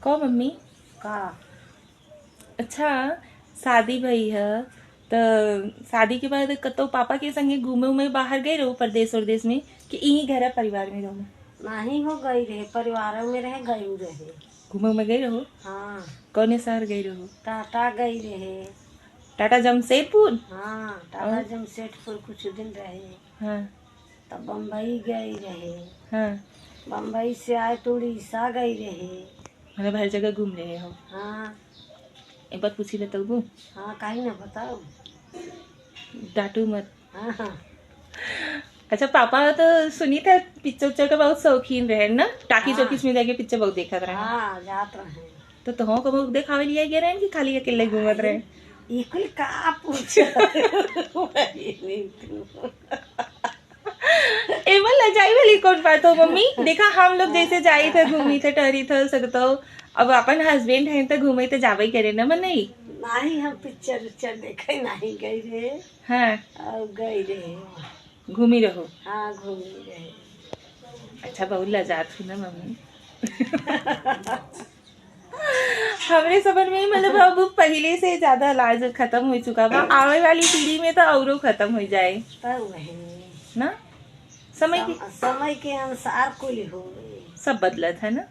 कहो मम्मी का अच्छा शादी भई है तो शादी के बाद कतो पापा के संगे घूमे उमे बाहर गए रहो परदेश उरदेश में कि यहीं घर परिवार में रहो? नहीं हो गई रहे, परिवार में रहे गई रहे। घूमे उमे गए रहो? हाँ, कौने शहर गए रहो? टाटा गई रहे। टाटा जमशेदपुर? हाँ, टाटा जमशेदपुर कुछ दिन रहे। हाँ तब बम्बई गई रहे। हाँ। बम्बई से आए तो उड़ीसा गई रहे। मतलब हर जगह घूम रहे हो? हाँ एक बात पूछी ले तब हाँ, कहीं ना बताओ। डांटू मत। हाँ हाँ अच्छा पापा तो सुनी था पिक्चर उच्चर का बहुत शौकीन रहे ना, टाकी हाँ। चौकीस में जाके पिक्चर बहुत देखा रहे। हाँ, जात रहे। तो तुम को बहुत देखावे लिया गया रहे कि खाली अकेले घूमत रहे? इकुल का पूछ एमन लजाई वाली कौन बात हो मम्मी? देखा हम लोग जैसे जाई थे घूमी थे टहरी थे सकते हो, अब अपन हस्बैंड है तो घूमे तो जावे करे ना मन नहीं। नहीं, हम पिक्चर उच्चर देखे नहीं गई रहे। हाँ और गई रहे। घूमी रहो। हाँ, घूमी रहे। अच्छा बहुत लजात थी ना मम्मी। हमरे सबर में मतलब अब पहले से ज्यादा इलाज खत्म हो चुका बा, आवे वाली पीढ़ी में तो औरों खत्म हो जाए तब वही ना। समय के समय के अनुसार कुल हो सब बदलत है ना।